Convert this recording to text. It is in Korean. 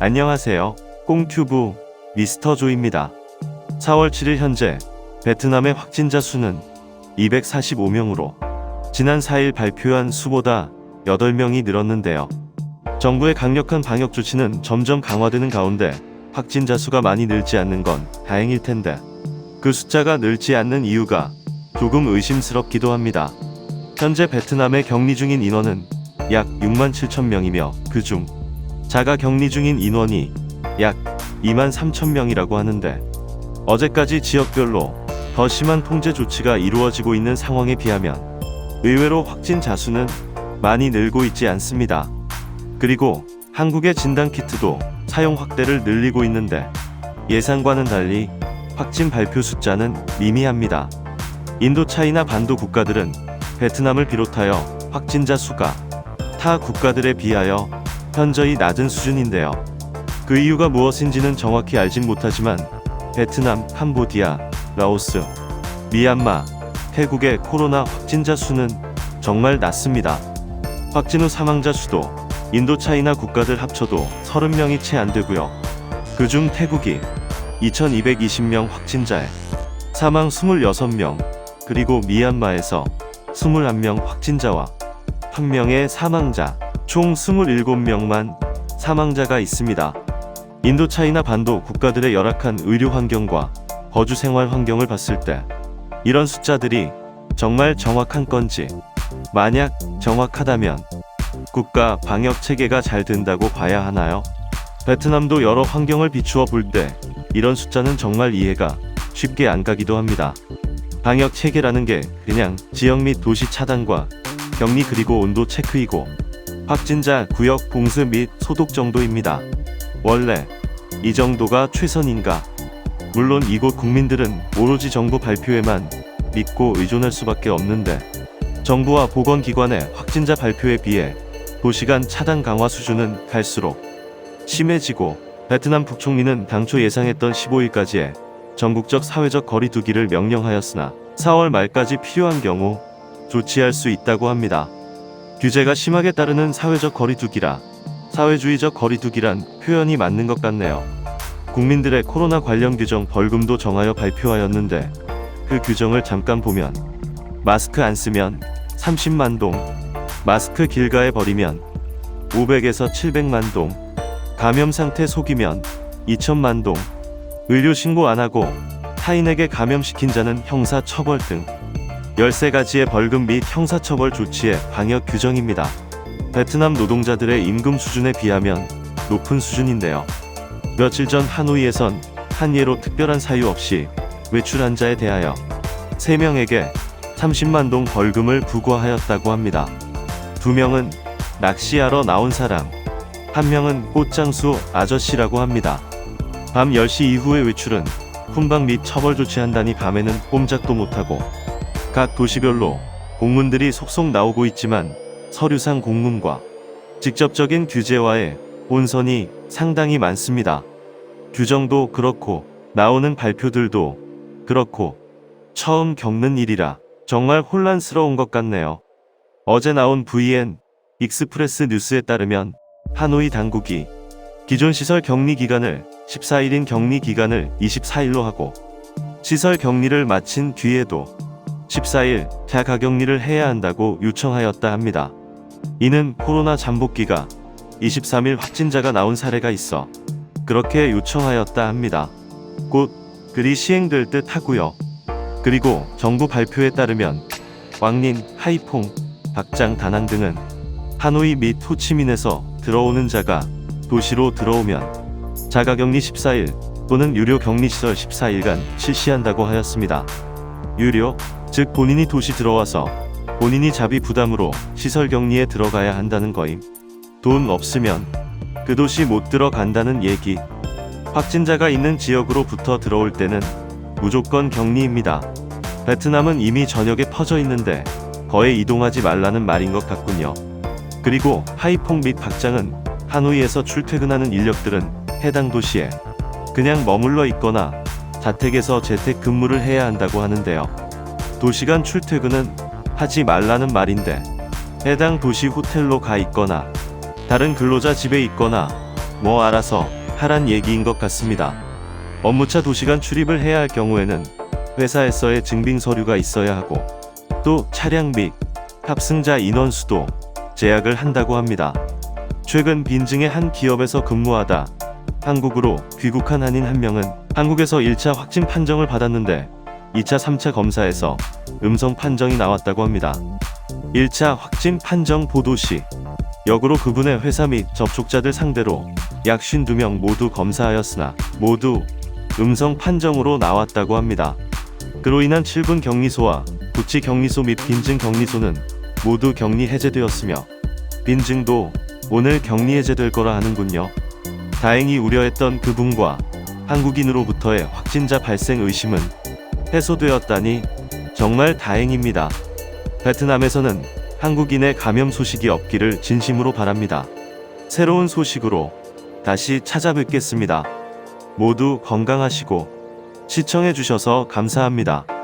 안녕하세요. 꽁튜브 미스터조입니다. 4월 7일 현재 베트남의 확진자 수는 245명으로 지난 4일 발표한 수보다 8명이 늘었는데요. 정부의 강력한 방역 조치는 점점 강화되는 가운데 확진자 수가 많이 늘지 않는 건 다행일 텐데 그 숫자가 늘지 않는 이유가 조금 의심스럽기도 합니다. 현재 베트남에 격리 중인 인원은 약 6만 7천 명이며 그중 자가 격리 중인 인원이 약 2만 3천 명이라고 하는데 어제까지 지역별로 더 심한 통제 조치가 이루어지고 있는 상황에 비하면 의외로 확진자 수는 많이 늘고 있지 않습니다. 그리고 한국의 진단키트도 사용 확대를 늘리고 있는데 예상과는 달리 확진 발표 숫자는 미미합니다. 인도차이나 반도 국가들은 베트남을 비롯하여 확진자 수가 타 국가들에 비하여 현저히 낮은 수준인데요. 그 이유가 무엇인지는 정확히 알진 못하지만 베트남, 캄보디아, 라오스, 미얀마, 태국의 코로나 확진자 수는 정말 낮습니다. 확진 후 사망자 수도 인도차이나 국가들 합쳐도 30명이 채 안 되고요. 그중 태국이 2220명 확진자에 사망 26명, 그리고 미얀마에서 21명 확진자와 1명의 사망자, 총 27명만 사망자가 있습니다. 인도차이나 반도 국가들의 열악한 의료 환경과 거주 생활 환경을 봤을 때 이런 숫자들이 정말 정확한 건지, 만약 정확하다면 국가 방역 체계가 잘 된다고 봐야 하나요? 베트남도 여러 환경을 비추어 볼 때 이런 숫자는 정말 이해가 쉽게 안 가기도 합니다. 방역 체계라는 게 그냥 지역 및 도시 차단과 격리 그리고 온도 체크이고 확진자 구역 봉쇄 및 소독 정도입니다. 원래 이 정도가 최선인가? 물론 이곳 국민들은 오로지 정부 발표에만 믿고 의존할 수밖에 없는데 정부와 보건기관의 확진자 발표에 비해 도시 간 차단 강화 수준은 갈수록 심해지고 베트남 국총리는 당초 예상했던 15일까지의 전국적 사회적 거리 두기를 명령하였으나 4월 말까지 필요한 경우 조치할 수 있다고 합니다. 규제가 심하게 따르는 사회적 거리 두기라 사회주의적 거리 두기란 표현이 맞는 것 같네요. 국민들의 코로나 관련 규정 벌금도 정하여 발표하였는데 그 규정을 잠깐 보면 마스크 안 쓰면 30만 동, 마스크 길가에 버리면 500에서 700만 동, 감염 상태 속이면 2천만 동, 의료 신고 안 하고 타인에게 감염시킨 자는 형사 처벌 등 13가지의 벌금 및 형사처벌 조치의 방역 규정입니다. 베트남 노동자들의 임금 수준에 비하면 높은 수준인데요. 며칠 전 하노이에선 한 예로 특별한 사유 없이 외출한 자에 대하여 3명에게 30만 동 벌금을 부과하였다고 합니다. 2명은 낚시하러 나온 사람, 1명은 꽃장수 아저씨라고 합니다. 밤 10시 이후의 외출은 훈방 및 처벌 조치한다니 밤에는 꼼짝도 못하고 각 도시별로 공문들이 속속 나오고 있지만 서류상 공문과 직접적인 규제와의 혼선이 상당히 많습니다. 규정도 그렇고 나오는 발표들도 그렇고 처음 겪는 일이라 정말 혼란스러운 것 같네요. 어제 나온 VN 익스프레스 뉴스에 따르면 하노이 당국이 기존 시설 격리 기간을 14일인 격리 기간을 24일로 하고 시설 격리를 마친 뒤에도 14일 자가격리를 해야 한다고 요청하였다 합니다. 이는 코로나 잠복기가 23일 확진자가 나온 사례가 있어 그렇게 요청하였다 합니다. 곧 그리 시행될 듯 하고요. 그리고 정부 발표에 따르면 왕린, 하이퐁, 박장, 다낭 등은 하노이 및 호치민에서 들어오는 자가 도시로 들어오면 자가격리 14일 또는 유료 격리시설 14일간 실시한다고 하였습니다. 유료, 즉 본인이 도시 들어와서 본인이 자비 부담으로 시설 격리에 들어가야 한다는 거임. 돈 없으면 그 도시 못 들어간다는 얘기. 확진자가 있는 지역으로부터 들어올 때는 무조건 격리입니다. 베트남은 이미 전역에 퍼져 있는데 거의 이동하지 말라는 말인 것 같군요. 그리고 하이퐁 및 박장은 하노이에서 출퇴근하는 인력들은 해당 도시에 그냥 머물러 있거나 자택에서 재택 근무를 해야 한다고 하는데요. 도시간 출퇴근은 하지 말라는 말인데 해당 도시 호텔로 가 있거나 다른 근로자 집에 있거나 뭐 알아서 하란 얘기인 것 같습니다. 업무차 2시간 출입을 해야 할 경우에는 회사에서의 증빙 서류가 있어야 하고 또 차량 및 탑승자 인원수도 제약을 한다고 합니다. 최근 빈증의 한 기업에서 근무하다 한국으로 귀국한 한인 한 명은 한국에서 1차 확진 판정을 받았는데 2차, 3차 검사에서 음성 판정이 나왔다고 합니다. 1차 확진 판정 보도 시 역으로 그분의 회사 및 접촉자들 상대로 약 52명 모두 검사하였으나 모두 음성 판정으로 나왔다고 합니다. 그로 인한 7군 격리소와 구치 격리소 및 빈증 격리소는 모두 격리 해제되었으며 빈증도 오늘 격리 해제될 거라 하는군요. 다행히 우려했던 그분과 한국인으로부터의 확진자 발생 의심은 해소되었다니 정말 다행입니다. 베트남에서는 한국인의 감염 소식이 없기를 진심으로 바랍니다. 새로운 소식으로 다시 찾아뵙겠습니다. 모두 건강하시고 시청해주셔서 감사합니다.